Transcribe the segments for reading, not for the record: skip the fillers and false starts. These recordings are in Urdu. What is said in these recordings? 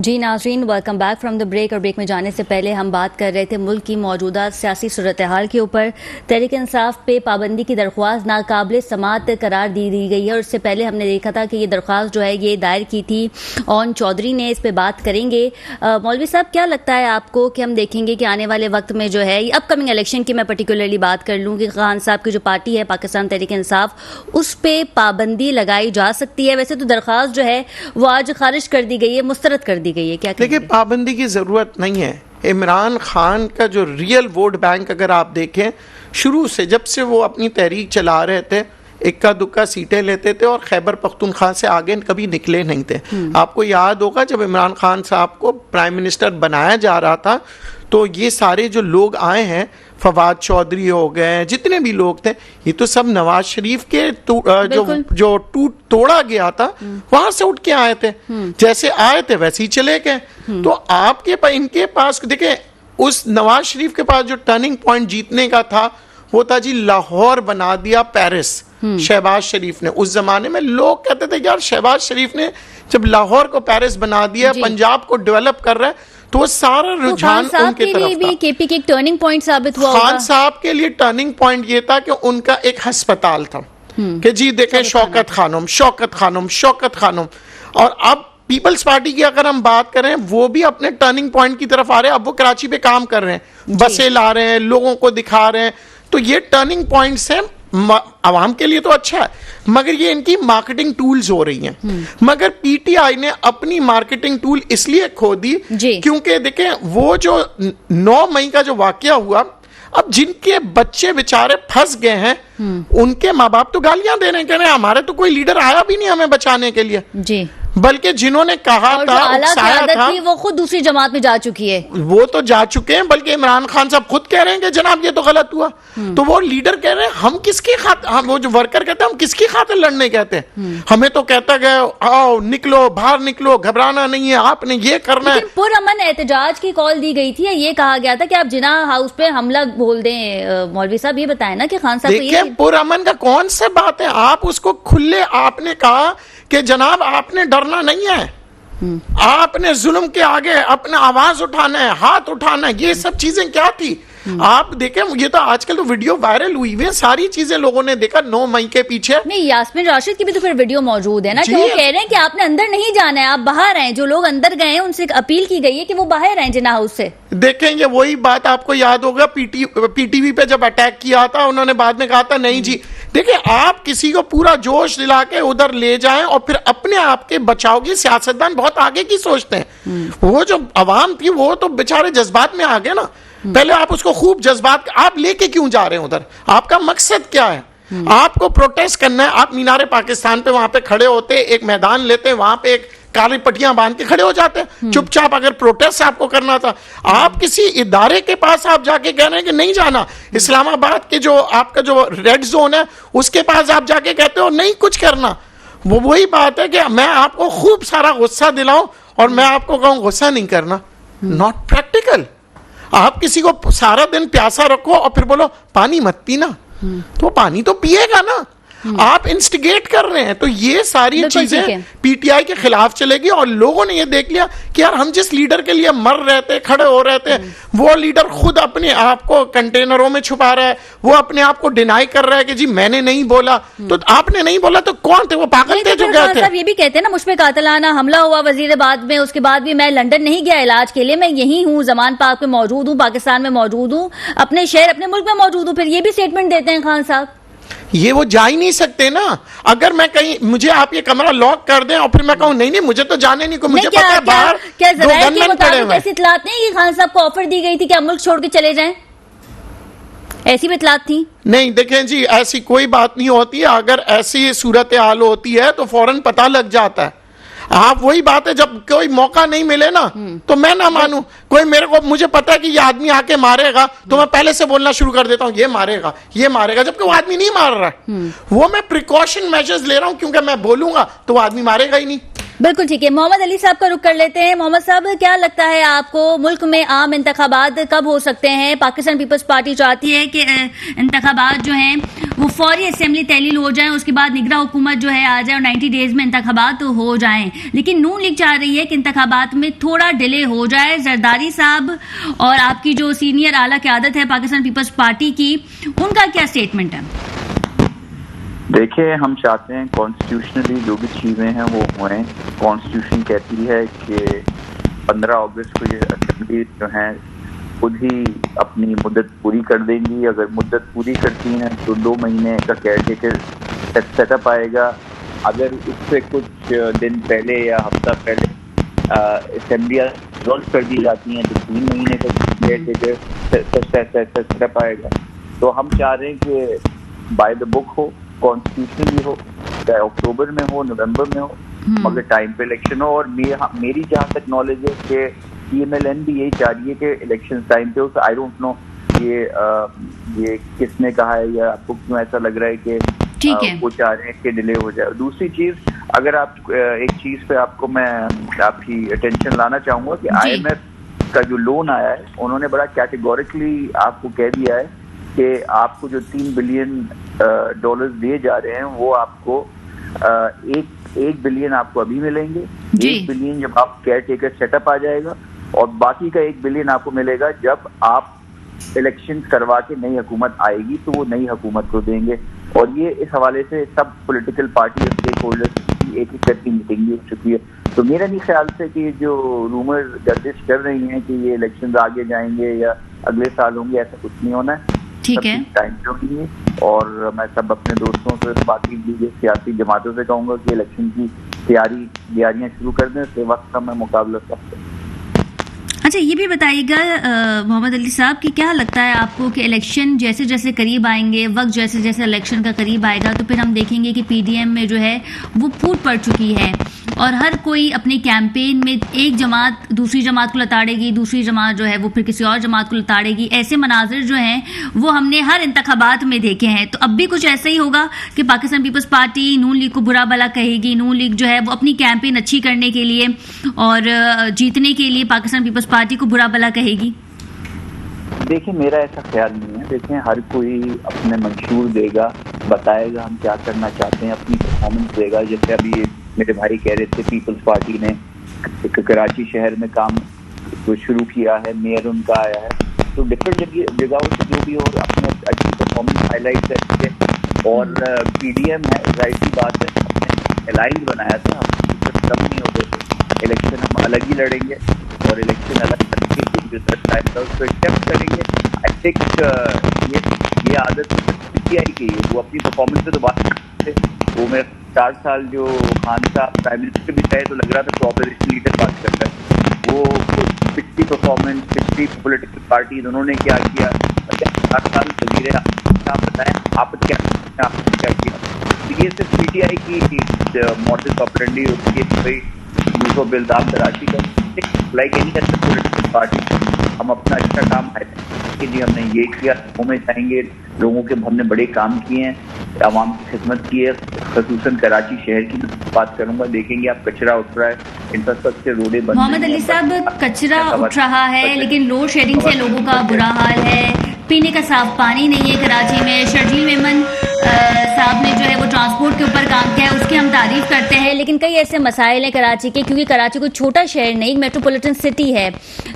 جی ناظرین، welcome back from the break. اور بریک میں جانے سے پہلے ہم بات کر رہے تھے ملک کی موجودہ سیاسی صورتحال کے اوپر. تحریک انصاف پہ پابندی کی درخواست ناقابل سماعت قرار دی گئی ہے، اور اس سے پہلے ہم نے دیکھا تھا کہ یہ درخواست جو ہے یہ دائر کی تھی اون چودھری نے. اس پہ بات کریں گے. مولوی صاحب، کیا لگتا ہے آپ کو کہ ہم دیکھیں گے کہ آنے والے وقت میں جو ہے اپ کمنگ الیکشن کی میں پرٹیکولرلی بات کر لوں کہ خان صاحب کی جو پارٹی ہے پاکستان تحریک انصاف، اس پہ پابندی لگائی جا سکتی ہے؟ ویسے تو درخواست جو ہے وہ آج خارج کر دی گئی ہے، مسترد کر دی گئی ہے. کیا دیکھیں، پابندی کی ضرورت نہیں ہے. عمران خان کا جو ریئل ووٹ بینک اگر آپ دیکھیں، شروع سے جب سے وہ اپنی تحریک چلا رہے تھے، اکا دکا سیٹیں لیتے تھے اور خیبر پختونخوا سے آگے کبھی نکلے نہیں تھے. آپ کو یاد ہوگا جب عمران خان صاحب کو پرائم منسٹر بنایا جا رہا تھا تو یہ سارے جو لوگ آئے ہیں، فواد چودھری ہو گئے، جتنے بھی لوگ تھے، یہ تو سب نواز شریف کے جو توڑا گیا تھا وہاں سے اٹھ کے آئے تھے. جیسے آئے تھے ویسے ہی چلے گئے. تو آپ کے ان کے پاس دیکھیں، اس نواز شریف کے پاس جو ٹرننگ پوائنٹ جیتنے کا تھا وہ تھا جی لاہور بنا دیا پیرس. شہباز شریف نے، اس زمانے میں لوگ کہتے تھے یار شہباز شریف نے جب لاہور کو پیرس بنا دیا، پنجاب کو ڈیولپ کر رہا ہے، تو وہ سارا رجحان ان کی طرف تھا. کے پی کے ایک ٹرننگ پوائنٹ ثابت ہوا. خان صاحب کے لیے ٹرننگ پوائنٹ یہ تھا کہ ان کا ایک ہسپتال تھا کہ جی دیکھیں شوکت خانم. اور اب پیپلز پارٹی کی اگر ہم بات کریں، وہ بھی اپنے ٹرننگ پوائنٹ کی طرف آ رہے ہیں. اب وہ کراچی پہ کام کر رہے ہیں، بسیں لا رہے ہیں، لوگوں کو دکھا رہے ہیں. تو یہ ٹرننگ پوائنٹس ہیں. عوام کے لیے تو اچھا ہے، مگر یہ ان کی مارکیٹنگ ٹولز ہو رہی ہیں. مگر پی ٹی آئی نے اپنی مارکیٹنگ ٹول اس لیے کھو دی کیونکہ دیکھیں وہ جو 9 مئی کا جو واقعہ ہوا، اب جن کے بچے بیچارے پھنس گئے ہیں ان کے ماں باپ تو گالیاں دے رہے ہیں، کہہ رہے ہیں ہمارے تو کوئی لیڈر آیا بھی نہیں ہمیں بچانے کے لیے. جی، بلکہ جنہوں نے کہا تھا وہ خود دوسری جماعت میں جا چکی ہے. وہ تو جا چکے ہیں، بلکہ عمران خان صاحب خود کہہ رہے ہیں کہ جناب یہ تو غلط ہوا. تو وہ لیڈر کہہ رہے ہیں ہم کس کی خاطر، وہ جو ورکر کہتے ہیں ہم کس کی خاطر لڑنے کہتے ہیں. ہمیں تو کہتا گیا آؤ نکلو باہر نکلو، گھبرانا نہیں ہے، آپ نے یہ کرنا ہے. پرامن احتجاج کی کال دی گئی تھی، یہ کہا گیا تھا کہ آپ جناح ہاؤس پہ حملہ بول دیں. مولوی صاحب یہ بتائیں نا کہ خان صاحب دیکھیں پرامن کا کون سے بات ہے. آپ اس کو کھلے آپ نے کہا کہ جناب آپ نے ڈرنا نہیں ہے، آپ نے ظلم کے آگے اپنا آواز اٹھانا ہے، ہاتھ اٹھانا ہے. یہ سب چیزیں کیا تھی؟ آپ دیکھیں، یہ تو آج کل تو ویڈیو وائرل ہوئی ہوئی ہے، ساری چیزیں لوگوں نے دیکھا 9 مئی کے پیچھے. نہیں، یاسمین راشد کی بھی تو پھر ویڈیو موجود ہے نا کہ وہ کہہ رہے ہیں کہ آپ نے اندر نہیں جانا ہے، آپ باہر آئیں. جو لوگ اندر گئے ہیں ان سے اپیل کی گئی ہے کہ وہ باہر آئیں جناح ہاؤس سے. دیکھیں یہ وہی بات آپ کو یاد ہوگا پی ٹی وی پہ جب اٹیک کیا تھا، انہوں نے بعد میں کہا تھا نہیں جی. دیکھیں آپ کسی کو پورا جوش دلا کے ادھر لے جائیں اور پھر اپنے آپ کے بچاؤ کی، سیاستدان بہت آگے کی سوچتے ہیں. وہ جو عوام تھی وہ تو بیچارے جذبات میں آ گئے نا. پہلے آپ اس کو خوب جذبات، آپ لے کے کیوں جا رہے ہیں ادھر؟ آپ کا مقصد کیا ہے؟ آپ کو پروٹیسٹ کرنا ہے، آپ مینار پاکستان پہ وہاں پہ کھڑے ہوتے، ایک میدان لیتے، وہاں پہ ایک کالی پٹیاں باندھ کے کھڑے ہو جاتے چپ چاپ. اگر پروٹیسٹ آپ کو کرنا تھا، آپ کسی ادارے کے پاس آپ جا کے کہہ رہے ہیں کہ نہیں جانا. اسلام آباد کے جو آپ کا جو ریڈ زون ہے اس کے پاس آپ جا کے کہتے ہو نہیں کچھ کرنا. وہ وہی بات ہے کہ میں آپ کو خوب سارا غصہ دلاؤں اور میں آپ کو کہوں غصہ نہیں کرنا. Not practical. آپ کسی کو سارا دن پیاسا رکھو اور پھر بولو پانی مت پینا، تو پانی تو پیے گا نا. آپ انسٹیگیٹ کر رہے ہیں. تو یہ ساری چیزیں پی ٹی آئی کے خلاف چلے گی. اور لوگوں نے یہ دیکھ لیا کہ یار ہم جس لیڈر کے لیے مر رہے تھے، کھڑے ہو رہے تھے، وہ لیڈر خود اپنے آپ کو کنٹینروں میں چھپا رہا ہے، وہ اپنے آپ کو ڈینائی کر رہا ہے کہ جی میں نے نہیں بولا. تو آپ نے نہیں بولا تو کون تھے؟ وہ پاگل تھے جو گئے تھے. یہ بھی کہتے ہیں نا مجھ پہ قاتلانہ حملہ ہوا وزیر بعد میں، اس کے بعد بھی میں لندن نہیں گیا علاج کے لیے، میں یہی ہوں، زمان پاک میں موجود ہوں، پاکستان میں موجود ہوں، اپنے شہر اپنے ملک میں موجود ہوں. پھر یہ بھی اسٹیٹمنٹ دیتے ہیں خان صاحب. یہ وہ جا ہی نہیں سکتے نا. اگر میں کہیں مجھے آپ یہ کمرہ لاک کر دیں اور پھر میں کہوں نہیں مجھے تو جانے نہیں کو، مجھے پتا ہے باہر دو گن مین پڑے ہوئے. ایسی اطلاعات نہیں کہ خان صاحب کو آفر دی گئی تھی کہ آپ ملک چھوڑ کے چلے جائیں؟ ایسی بھی اطلاعات تھی؟ نہیں دیکھیں جی، ایسی کوئی بات نہیں ہوتی ہے. اگر ایسی صورتحال ہوتی ہے تو فوراً پتہ لگ جاتا ہے. آپ وہی بات ہے، جب کوئی موقع نہیں ملے نا تو میں نہ مانوں. کوئی مجھے پتا ہے کہ یہ آدمی آ کے مارے گا تو میں پہلے سے بولنا شروع کر دیتا ہوں یہ مارے گا یہ مارے گا، جبکہ وہ آدمی نہیں مار رہا ہے. وہ میں پریکاشن میجرز لے رہا ہوں کیونکہ میں بولوں گا تو وہ آدمی مارے گا ہی نہیں. بالکل ٹھیک ہے. محمد علی صاحب کا رخ کر لیتے ہیں. محمد صاحب, کیا لگتا ہے آپ کو ملک میں عام انتخابات کب ہو سکتے ہیں؟ پاکستان پیپلز پارٹی چاہتی ہے کہ انتخابات جو ہیں وہ فوری اسمبلی تحلیل ہو جائیں, اس کے بعد نگراں حکومت جو ہے آ جائے اور 90 ڈیز میں انتخابات ہو جائیں, لیکن نون لیگ چاہ رہی ہے کہ انتخابات میں تھوڑا ڈیلے ہو جائے. زرداری صاحب اور آپ کی جو سینئر اعلیٰ قیادت ہے پاکستان پیپلز پارٹی کی, ان کا کیا اسٹیٹمنٹ ہے؟ دیکھیں, ہم چاہتے ہیں کانسٹیٹیوشنلی جو بھی چیزیں ہیں وہ ہوئیں. کانسٹیٹیوشن کہتی ہے کہ 15 اگست کو یہ اسمبلی جو ہیں خود ہی اپنی مدت پوری کر دیں گی. اگر مدت پوری کرتی ہیں تو 2 مہینے کا کیئر ٹیکر سیٹ اپ آئے گا. اگر اس سے کچھ دن پہلے یا ہفتہ پہلے اسمبلیاں ریزالو کر دی جاتی ہیں تو 3 مہینے کا کیئر ٹیکر سیٹ اپ آئے گا. تو ہم چاہ رہے ہیں کہ by the book who, constitution بھی ہو, چاہے اکتوبر میں ہو نومبر میں ہو, مگر ٹائم پہ الیکشن ہو. اور میری جہاں تک نالج ہے کہ PMLN بھی یہی چاہ رہی ہے کہ الیکشن ٹائم پہ ہو. آئی ڈونٹ نو یہ کس نے کہا ہے یا آپ کو کیوں ایسا لگ رہا ہے کہ وہ چاہ رہے ہیں کہ ڈیلے ہو جائے. دوسری چیز, اگر آپ ایک چیز پہ آپ کو میں آپ کی اٹینشن لانا چاہوں گا کہ IMF کا جو لون آیا ہے انہوں نے بڑا کیٹیگوریکلی آپ کو کہہ دیا ہے کہ آپ کو جو $3 بلین دیے جا رہے ہیں وہ آپ کو 1 بلین آپ کو ابھی ملیں گے. 1 بلین جب آپ کیئر ٹیکر سیٹ اپ آ جائے گا, اور باقی کا 1 بلین آپ کو ملے گا جب آپ الیکشن کروا کے نئی حکومت آئے گی تو وہ نئی حکومت کو دیں گے. اور یہ اس حوالے سے سب پولیٹیکل پارٹی اور اسٹیک ہولڈرز کی ایک کر کی میٹنگ بھی ہو چکی ہے. تو میرا نہیں خیال سے کہ جو رومر گردش کر رہی ہیں کہ یہ الیکشن آگے جائیں گے یا اگلے سال ہوں گے, ایسا کچھ نہیں ہونا ہے. ٹھیک ہے, ٹائم پہ ہوگی ہے. اور میں سب اپنے دوستوں سے باقی سیاسی جماعتوں سے کہوں گا کہ الیکشن کی تیاریاں شروع کر دیں. اس وقت کا میں مقابلہ سکتا ہوں. اچھا, یہ بھی بتائیے گا محمد علی صاحب کہ کیا لگتا ہے آپ کو کہ الیکشن جیسے جیسے قریب آئیں گے, وقت جیسے جیسے الیکشن کا قریب آئے گا تو پھر ہم دیکھیں گے کہ PDM میں جو ہے وہ پھوٹ پڑ چکی ہے اور ہر کوئی اپنے کیمپین میں ایک جماعت دوسری جماعت کو لتاڑے گی, دوسری جماعت جو ہے وہ پھر کسی اور جماعت کو لتاڑے گی. ایسے مناظر جو ہیں وہ ہم نے ہر انتخابات میں دیکھے ہیں. تو اب بھی کچھ ایسا ہی ہوگا کہ پاکستان پیپلز پارٹی نون لیگ کو برا بھلا کہے گی, نون لیگ جو ہے وہ اپنی کیمپین اچھی کرنے کے لیے اور جیتنے کے لیے پاکستان پیپلز پارٹی کو برا بھلا کہے گی؟ دیکھیں, میرا ایسا خیال نہیں ہے. دیکھیں, ہر کوئی اپنے منشور دے گا, بتائے گا ہم کیا کرنا چاہتے ہیں, اپنی پرفارمنس دے گا. جیسے ابھی میرے بھائی کہہ رہے تھے پیپلز پارٹی نے کراچی شہر میں کام شروع کیا ہے, میئر ان کا آیا ہے, تو ڈفرینٹ جگہوں سے جو بھی ہو اپنے اچھی پرفارمنس ہائی لائٹ کرتے ہیں. اور PDM ہے, ظاہر سی بات ہے, ہم نے الائنس بنایا تھا, ہم کم نہیں ہوتے تھے. الیکشن ہم الگ ہی لڑیں گے اور الیکشن الگ کرنے کے جو ٹائم تھا اس کو ایکسیپٹ کریں گے. آئی تھنک یہ عادت PTI کی ہے, وہ اپنی پرفارمنس سے تو بات کرتے تھے. وہ میرے 4 سال جو خان صاحب پرائم منسٹر بھی تھے تو لگ رہا تھا کہ اپوزیشن لیڈر بات کرتا ہے. وہ پچھلی پرفارمنس, پچھلی پولیٹیکل پارٹیز انہوں نے کیا کیا, 4 سال وزیر آپ بتائیں آپ کیا کیا. یہ صرف PTI کی ماڈل آپریٹنڈی ہوتی ہے کہ بھائی یوز آف الزام تراشی کا like any other political party. ہم اپنا اچھا کام ہے کہ جی ہم نے یہ کیا, ہمیں چاہیں گے لوگوں کے, ہم نے بڑے کام کیے ہیں, عوام کی خدمت کی ہے. خصوصاً کراچی شہر کی بات کروں گا, دیکھیں گے آپ کچرا اٹھ رہا ہے, انفراسٹرکچر روڈیں بن. محمد علی صاحب, کچرا اٹھ رہا ہے لیکن لوڈ شیڈنگ سے لوگوں کا برا حال ہے, پینے کا صاف پانی نہیں ہے کراچی میں. شرجیل میمن صاحب نے جو ہے وہ ٹرانسپورٹ کے اوپر کام کیا ہے, اس کی ہم تعریف کرتے ہیں, لیکن کئی ایسے مسائل ہیں کراچی کے, کیونکہ کراچی کوئی چھوٹا شہر نہیں, میٹروپولیٹن سٹی ہے,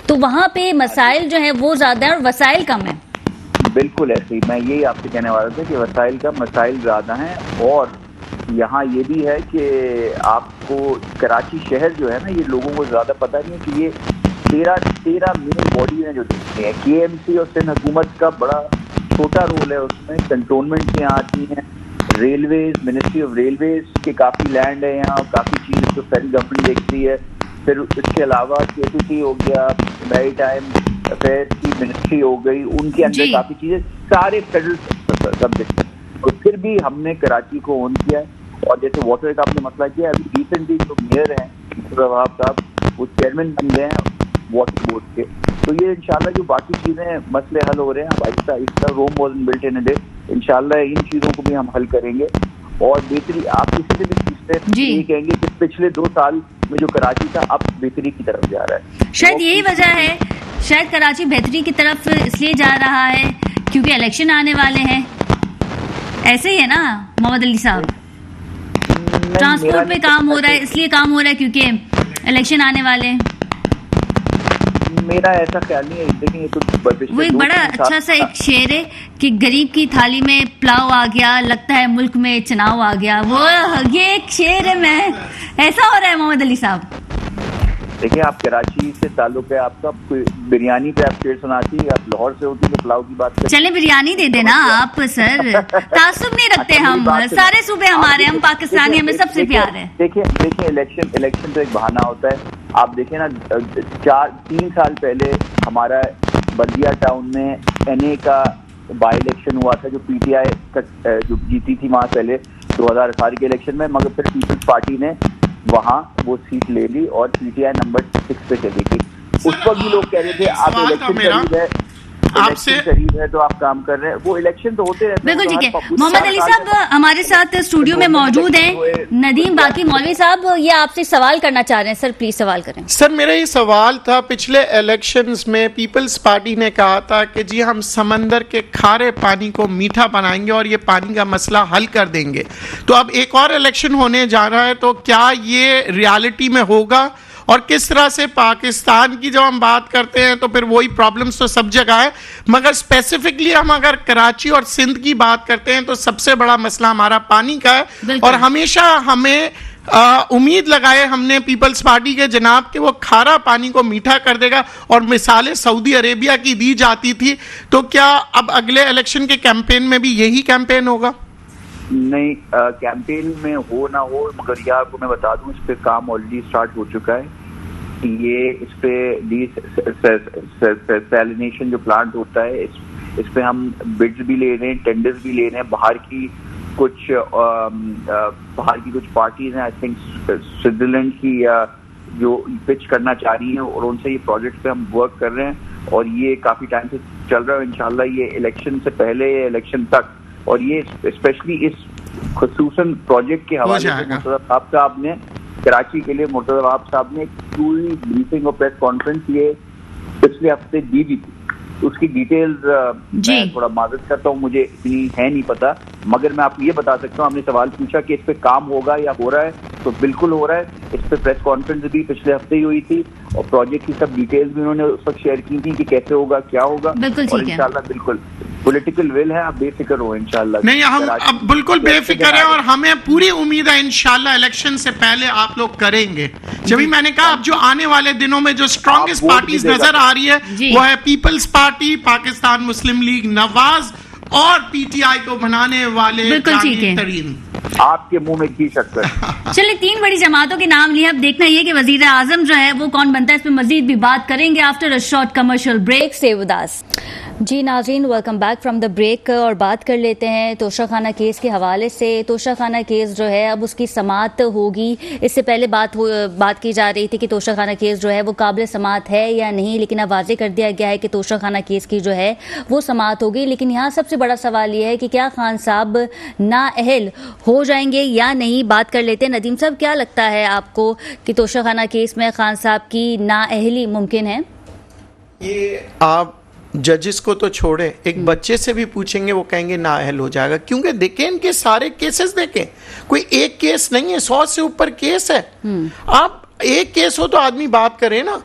تو وہاں پہ مسائل جو ہیں وہ زیادہ ہیں اور وسائل کم ہیں. بالکل ایسے ہی میں یہی آپ سے کہنے والا تھا کہ وسائل کا مسائل زیادہ ہیں. اور یہاں یہ بھی ہے کہ آپ کو کراچی شہر جو ہے نا, یہ لوگوں کو زیادہ پتہ نہیں ہے کہ یہ 13 مین باڈی ہیں جو دیکھتے ہیں. KMC اور سندھ حکومت کا بڑا چھوٹا رول ہے اس میں. کنٹونمنٹ یہاں آتی ہیں, ریلویز, منسٹری آف ریلویز کے کافی لینڈ ہے یہاں, کافی چیز جو فیڈرل گورنمنٹ دیکھتی ہے. پھر اس کے علاوہ KPT ہو گیا, میری ٹائم افیئرس کی منسٹری ہو گئی, ان کے اندر کافی چیزیں, سارے فیڈرل سبجیکٹ. اور پھر بھی ہم نے کراچی کو اون کیا ہے. اور جیسے واٹر کا آپ نے مسئلہ کیا, ابھی ریسنٹلی جو میئر ہیں وہاب صاحب وہ چیئرمین بن گئے ہیں واٹر بورڈ کے. تو یہ انشاءاللہ جو باقی چیزیں مسئلے حل ہو رہے ہیں آہستہ آہستہ, Rome was built in a day, انشاءاللہ ان چیزوں کو بھی ہم حل کریں گے. اور بہتری آپ کسی سے بھی پوچھتے ہیں یہ کہیں گے کہ پچھلے 2 سال میں جو کراچی تھا اب بہتری کی طرف جا رہا ہے. شاید یہی وجہ ہے, شاید کراچی بہتری کی طرف اس لیے جا رہا ہے کیونکہ الیکشن آنے والے ہیں. ایسے ہی ہے نا محمد علی صاحب؟ ٹرانسپورٹ پہ کام ہو رہا ہے, اس لیے کام ہو رہا ہے کیونکہ الیکشن آنے والے ہیں. میرا ایسا خیال نہیں ہے. دیکھیں یہ تو وہ ایک بڑا اچھا سا ایک شعر ہے کہ غریب کی تھالی میں پلاؤ آ گیا, لگتا ہے ملک میں چناؤ آ گیا. وہ یہ ایک شعر ہے. میں ایسا ہو رہا ہے محمد علی صاحب. دیکھیں آپ کراچی سے تعلق ہے آپ کا, بریانی پہ آپ شعر سناتی, آپ لاہور سے ہوتی تو پلاؤ کی بات کریں. چلے بریانی دے دینا آپ سر, تعصب نہیں رکھتے ہم, سارے صوبے ہمارے, ہم پاکستانی, ہمیں سب سے پیار ہے. دیکھیں الیکشن تو ایک بہانہ ہوتا ہے. آپ دیکھیں نا 3 سال پہلے ہمارا بلدیہ ٹاؤن میں این اے کا بائی الیکشن ہوا تھا جو پی ٹی آئی جو جیتی تھی وہاں پہلے 2018 کے الیکشن میں, مگر پھر پیپلز پارٹی نے وہاں وہ سیٹ لے لی اور پی ٹی آئی نمبر 6 پہ چلی گئی. اس پر بھی لوگ کہہ رہے تھے آپ الیکشن قریب ہے, الیکشن قریب ہے تو آپ کام کر رہے ہیں. وہ الیکشن تو ہوتے رہتے ہیں. بالکل ٹھیک ہے. محمد علی صاحب ہمارے ساتھ اسٹوڈیو میں موجود ہیں. ندیم باقی مولوی صاحب یہ آپ سے سوال کرنا چاہ رہے ہیں. سر پلیز سوال کریں. سر میرا یہ سوال تھا, پچھلے الیکشنز میں پیپلز پارٹی نے کہا تھا کہ جی ہم سمندر کے کھارے پانی کو میٹھا بنائیں گے اور یہ پانی کا مسئلہ حل کر دیں گے. تو اب ایک اور الیکشن ہونے جا رہا ہے, تو کیا یہ ریالٹی میں ہوگا؟ اور کس طرح سے پاکستان کی جب ہم بات کرتے ہیں تو پھر وہی پرابلمز تو سب جگہ ہے, مگر اسپیسیفکلی ہم اگر کراچی اور سندھ کی بات کرتے ہیں تو سب سے بڑا مسئلہ ہمارا پانی کا ہے. اور ہمیشہ ہمیں امید لگائے ہم نے پیپلز پارٹی کے جناب کہ وہ کھارا پانی کو میٹھا کر دے گا, اور مثالیں سعودی عربیہ کی دی جاتی تھی. تو کیا اب اگلے الیکشن کے کیمپین میں بھی یہی کیمپین ہوگا؟ نہیں, کیمپین میں ہو نہ ہو, مگر یہ آپ کو میں بتا دوں اس پہ کام آلریڈی اسٹارٹ ہو چکا ہے. یہ اس پہ سیلینیشن جو پلانٹ ہوتا ہے اس پہ ہم بڈز بھی لے رہے ہیں, ٹینڈرز بھی لے رہے ہیں. باہر کی کچھ پارٹیز ہیں, آئی تھنک سوئٹزرلینڈ کی جو پچ کرنا چاہ رہی ہیں, اور ان سے یہ پروجیکٹ پہ ہم ورک کر رہے ہیں. اور یہ کافی ٹائم سے چل رہا ہے. انشاءاللہ یہ الیکشن سے پہلے یا الیکشن تک, اور یہ اسپیشلی اس خصوصاً پروجیکٹ کے حوالے سے مرتضی عواب صاحب نے کراچی کے لیے ایک پوری بریفنگ اور پریس کانفرنس یہ پچھلے ہفتے دی بھی تھی. اس کی ڈیٹیلز میں تھوڑا معذرت کرتا ہوں, مجھے اتنی ہے نہیں پتا, مگر میں آپ کو یہ بتا سکتا ہوں, ہم نے سوال پوچھا کہ اس پہ کام ہوگا یا ہو رہا ہے, تو بالکل ہو رہا ہے. اس پہ پریس کانفرنس بھی پچھلے ہفتے ہی ہوئی تھی, اور پروجیکٹ کی سب ڈیٹیلز بھی انہوں نے اس وقت شیئر کی تھی کہ کیسے ہوگا, کیا ہوگا. اور انشاءاللہ بالکل پولیٹیکل ول ہے, آپ بے فکر ہو انشاءاللہ. نہیں, ہم اب بالکل بے فکر ہیں, اور ہمیں پوری امید ہے انشاءاللہ الیکشن سے پہلے آپ لوگ کریں گے. جبھی میں نے کہا اب جو آنے والے دنوں میں جو اسٹرانگسٹ پارٹیز نظر آ رہی ہے وہ ہے پیپلز پارٹی, پاکستان مسلم لیگ, نواز, اور پی ٹی آئی کو بنانے والے ترین. آپ کے منہ میں کی شکر. چلے 3 بڑی جماعتوں کے نام لیے, اب دیکھنا یہ کہ وزیر اعظم جو ہے وہ کون بنتا ہے, اس پہ مزید بھی بات کریں گے after a short commercial break. سے وداس. جی ناظرین, welcome back from the break, اور بات کر لیتے ہیں توشہ خانہ کیس کے حوالے سے. توشہ خانہ کیس جو ہے اب اس کی سماعت ہوگی. اس سے پہلے بات کی جا رہی تھی کہ توشہ خانہ کیس جو ہے وہ قابل سماعت ہے یا نہیں, لیکن اب واضح کر دیا گیا ہے کہ توشہ خانہ کیس کی جو ہے وہ سماعت ہوگی. لیکن یہاں سب سے بڑا سوال یہ ہے کہ کیا خان صاحب نااہل ہو جائیں گے یا نہیں. بات کر لیتے ہیں. ندیم صاحب, کیا لگتا ہے آپ کو کہ توشہ خانہ کیس میں خان صاحب کی نااہلی ممکن ہے؟ یہ آپ ججز کو تو چھوڑے, ایک بچے سے بھی پوچھیں گے وہ کہیں گے نااہل ہو جائے گا. کیونکہ دیکھیں ان کے سارے کیسز دیکھیں, کوئی ایک کیس نہیں ہے, 100 سے اوپر کیس ہے. آپ ایک کیس ہو تو آدمی بات کرے نا,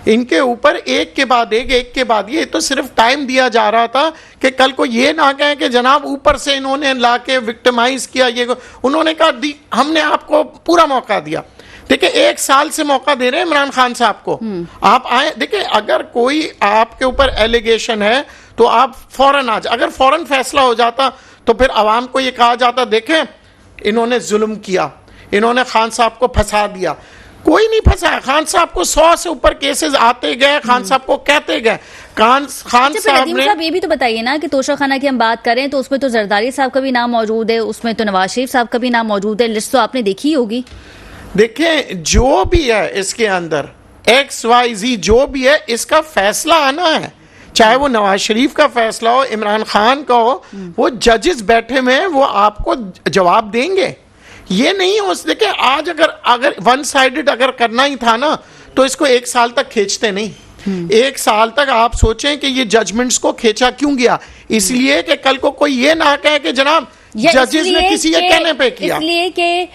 ان کے اوپر ایک کے بعد ایک کے بعد یہ تو صرف ٹائم دیا جا رہا تھا کہ کل کو یہ نہ کہیں کہ جناب اوپر سے انہوں نے لا کے وکٹمائز کیا. یہ انہوں نے کہا ہم نے آپ کو پورا موقع دیا. دیکھیں 1 سال سے موقع دے رہے ہیں عمران خان صاحب کو, آپ آئیں. دیکھیں اگر کوئی آپ کے اوپر ایلیگیشن ہے تو آپ فوراً آ جائیں. اگر فوراً فیصلہ ہو جاتا تو پھر عوام کو یہ کہا جاتا دیکھیں انہوں نے ظلم کیا, انہوں نے خان صاحب کو پھنسا دیا. کوئی نہیں پھنسا. خان صاحب کو 100 سے اوپر کیسز آتے گئے, خان صاحب کو کہتے گئے. خان صاحب نے یہ بھی تو بتائیے نا کہ توشہ خانہ کی ہم بات کریں تو اس میں تو زرداری صاحب کا بھی نام موجود ہے, اس میں تو نواز شریف صاحب کا بھی نام موجود ہے. لسٹ تو آپ نے دیکھی ہوگی. دیکھیں جو بھی ہے اس کے اندر XYZ جو بھی ہے, اس کا فیصلہ آنا ہے. چاہے وہ نواز شریف کا فیصلہ ہو, عمران خان کا ہو, وہ ججز بیٹھے میں وہ آپ کو جواب دیں گے. یہ نہیں ہو دیکھیں آج اگر ون سائیڈڈ اگر کرنا ہی تھا نا تو اس کو 1 سال تک کھینچتے نہیں. 1 سال تک آپ سوچیں کہ یہ ججمنٹس کو کھینچا کیوں گیا, اس لیے کہ کل کو کوئی یہ نہ کہے کہ جناب ججز نے کسی کے کہنے پہ کیا. اس لیے کہ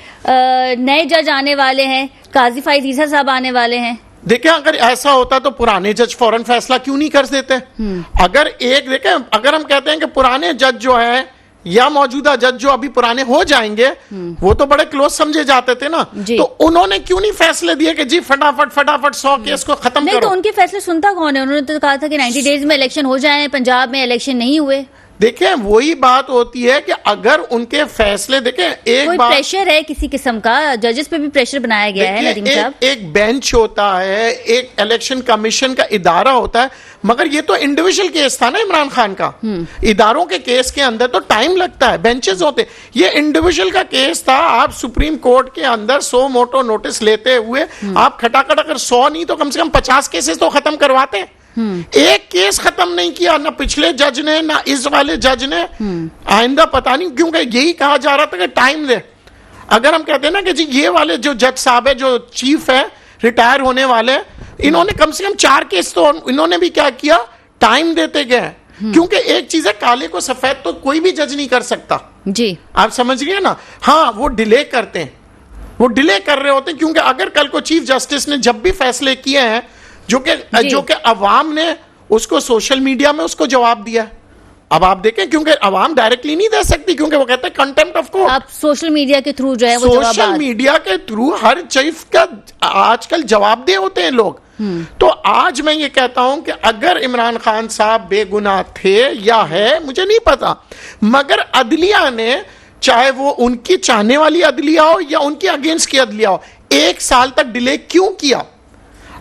نئے جج آنے والے ہیں, قاضی فائز عیسیٰ صاحب آنے والے ہیں. دیکھیں اگر ایسا ہوتا تو پرانے جج فوراً فیصلہ کیوں نہیں کر دیتے. دیکھیں اگر ہم کہتے ہیں کہ پرانے جج جو ہے یا موجودہ جج جو ابھی پرانے ہو جائیں گے وہ تو بڑے کلوز سمجھے جاتے تھے نا, تو انہوں نے کیوں نہیں فیصلے دیے کہ جی فٹافٹ 100 کیس کو ختم کرو. نہیں تو ان کے فیصلے سنتا کون ہے؟ انہوں نے تو کہا تھا کہ 90 ڈیز میں الیکشن ہو جائیں, پنجاب میں الیکشن نہیں ہوئے. دیکھیں وہی بات ہوتی ہے کہ اگر ان کے فیصلے دیکھیں ایک بات پریشر ہے کسی قسم کا, ججز پہ بھی پریشر بنایا گیا ہے ندیم صاحب. ایک بینچ ہوتا ہے, ایک الیکشن کمیشن کا ادارہ ہوتا ہے, مگر یہ تو انڈیویجول کیس تھا نا عمران خان کا. اداروں کے کیس کے اندر تو ٹائم لگتا ہے, بینچز ہوتے, یہ انڈیویجول کا کیس تھا. آپ سپریم کورٹ کے اندر 100 موٹو نوٹس لیتے ہوئے آپ کھٹاکھٹ اگر 100 نہیں تو کم سے کم 50 کیسز تو ختم کرواتے. ایک کیس ختم نہیں کیا نہ پچھلے جج نے نہ اس والے جج نے. آئندہ پتہ نہیں کیونکہ یہی کہا جا رہا تھا کہ ٹائم دے. اگر ہم کہتے ہیں نا کہ جی یہ والے جو جج صاحب ہے جو چیف ہے ریٹائر ہونے والے, انہوں نے کم سے کم 4 کیس تو انہوں نے بھی کیا کیا, ٹائم دیتے گئے. کیونکہ ایک چیز ہے کالے کو سفید تو کوئی بھی جج نہیں کر سکتا. جی آپ سمجھ گئے نا. ہاں وہ ڈیلے کرتے ہیں, وہ ڈیلے کر رہے ہوتے ہیں کیونکہ اگر کل کو چیف جسٹس نے جب بھی فیصلے کیے ہیں جو کہ عوام نے اس کو سوشل میڈیا میں اس کو جواب دیا. اب آپ دیکھیں کیونکہ عوام ڈائریکٹلی نہیں دے سکتی کیونکہ وہ کہتے ہیں کنٹمپٹ آف کورٹ. آپ سوشل میڈیا کے تھرو جو ہے وہ سوشل میڈیا کے تھرو ہر چیز کا آج کل جواب دے ہوتے ہیں لوگ. تو آج میں یہ کہتا ہوں کہ اگر عمران خان صاحب بے گناہ تھے یا ہے مجھے نہیں پتا, مگر عدلیہ نے چاہے وہ ان کی چاہنے والی عدلیہ ہو یا ان کی اگینسٹ کی عدلیہ ہو 1 سال تک ڈیلے کیوں کیا.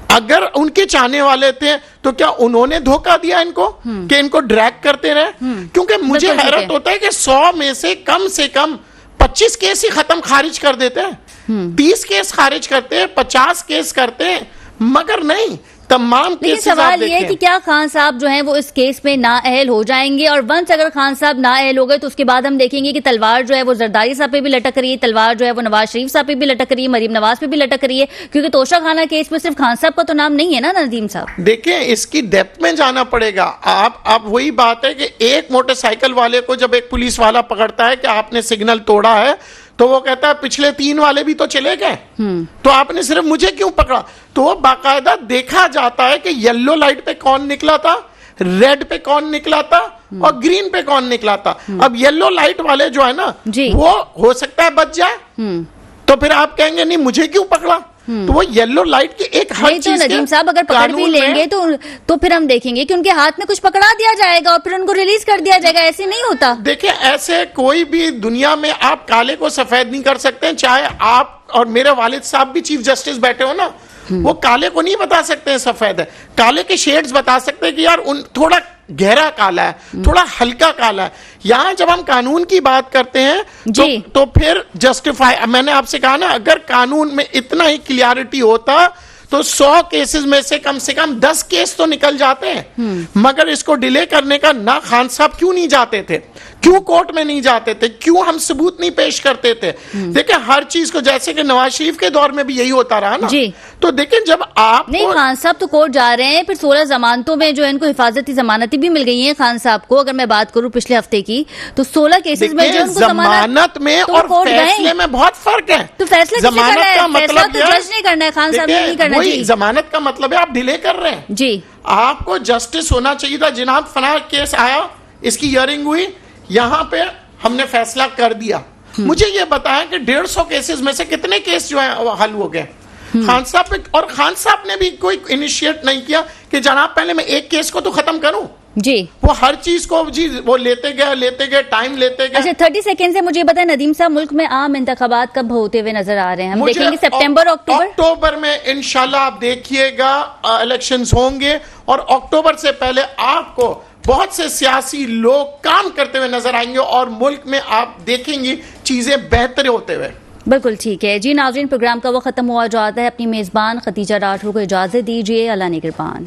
اگر ان کے چاہنے والے تھے تو کیا انہوں نے دھوکہ دیا ان کو کہ ان کو ڈریگ کرتے رہے. کیونکہ مجھے حیرت ہوتا ہے کہ 100 میں سے کم 25 کیس ہی ختم خارج کر دیتے ہیں, 30 کیس خارج کرتے ہیں, 50 کیس کرتے ہیں, مگر نہیں تمام کیسز. سوال یہ ہے کہ کیا خان صاحب جو ہیں وہ اس کیس میں نااہل ہو جائیں گے, اور ونس اگر خان صاحب نااہل ہو گئے تو اس کے بعد ہم دیکھیں گے کہ تلوار جو ہے وہ زرداری صاحب پہ بھی لٹک رہی ہے, تلوار جو ہے وہ نواز شریف صاحب پہ بھی لٹک رہی ہے, مریم نواز پہ بھی لٹک رہی ہے, کیونکہ توشہ خانہ کیس میں صرف خان صاحب کا تو نام نہیں ہے نا ندیم صاحب. دیکھیں اس کی ڈیپتھ میں جانا پڑے گا. آپ وہی بات ہے کہ ایک موٹر سائیکل والے کو جب ایک پولیس والا پکڑتا ہے کہ آپ نے سگنل توڑا ہے تو وہ کہتا ہے پچھلے 3 والے بھی تو چلے گئے, تو آپ نے صرف مجھے کیوں پکڑا. تو وہ باقاعدہ دیکھا جاتا ہے کہ یلو لائٹ پہ کون نکلا تھا, ریڈ پہ کون نکلا تھا اور گرین پہ کون نکلا تھا. اب یلو لائٹ والے جو ہے نا وہ ہو سکتا ہے بچ جائے, تو پھر آپ کہیں گے نہیں مجھے کیوں پکڑا. تو وہ یلو لائٹ کی ایک ہر چیز ندیم صاحب اگر پکڑ بھی لیں گے تو پھر ہم دیکھیں گے کہ ان کے ہاتھ میں کچھ پکڑا دیا جائے گا اور پھر ان کو ریلیز کر دیا جائے گا. ایسے نہیں ہوتا. دیکھیں ایسے کوئی بھی دنیا میں آپ کالے کو سفید نہیں کر سکتے. چاہے آپ اور میرے والد صاحب بھی چیف جسٹس بیٹھے ہو نا, وہ کالے کو نہیں بتا سکتے ہیں سفید ہے. کالے کے شیڈز بتا سکتے ہیں کہ یار تھوڑا گہرا کالا ہے, تھوڑا ہلکا کالا ہے. یہاں جب ہم قانون کی بات کرتے ہیں تو پھر جسٹیفائی, میں نے آپ سے کہا نا اگر قانون میں اتنا ہی کلیئرٹی ہوتا تو 100 کیسز میں سے کم 10 کیس تو نکل جاتے ہیں. مگر اس کو ڈیلے کرنے کا نہ خان صاحب کیوں نہیں جاتے تھے, کیوں کورٹ میں نہیں جاتے تھے, کیوں ہم ثبوت نہیں پیش کرتے تھے. دیکھیں ہر چیز کو جیسے کہ نواز شریف کے دور میں بھی یہی ہوتا رہا نا. تو دیکھیں جب آپ نہیں خان صاحب تو کورٹ جا رہے ہیں, پھر 16 ضمانتوں میں جو ان کو حفاظتی ضمانتیں بھی مل گئی ہیں خان صاحب کو. اگر میں بات کروں پچھلے ہفتے کی تو 16 کیسز میں جو ان کو ضمانت میں اور فیصلے میں بہت فرق ہے. تو فیصلہ ضمانت کا مطلب تو جج نہیں کرنا ہے, خان صاحب نے نہیں کرنا. ضمانت کا مطلب ہے آپ ڈیلے کر رہے ہیں. جی آپ کو جسٹس ہونا چاہیے تھا, جناب فلاں کیس آیا, اس کی ہیئرنگ ہوئی, یہاں پہ ہم نے فیصلہ کر دیا. مجھے یہ بتایا کہ 150 کیسز میں سے کتنے کیس جو ہیں حل ہو گئے خان صاحب پہ, اور خان صاحب نے بھی کوئی انیشیٹ نہیں کیا کہ جناب پہلے میں ایک کیس کو تو ختم کروں. جی وہ ہر چیز کو وہ لیتے گئے ٹائم لیتے گئے. اچھا 30 سیکنڈ سے مجھے بتائیں ندیم صاحب, ملک میں عام انتخابات کب ہوتے ہوئے نظر آ رہے ہیں؟ ہم دیکھیں گے سپٹمبر اکتوبر میں انشاءاللہ آپ دیکھیے گا الیکشنز ہوں گے, اور اکتوبر سے پہلے آپ کو بہت سے سیاسی لوگ کام کرتے ہوئے نظر آئیں گے اور ملک میں آپ دیکھیں گی چیزیں بہتر ہوتے ہوئے. بالکل ٹھیک ہے جی. ناظرین پروگرام کا وہ ختم ہوا جاتا ہے. اپنی میزبان ختیجہ راٹھور کو اجازت دیجیے. اللہ نگہبان.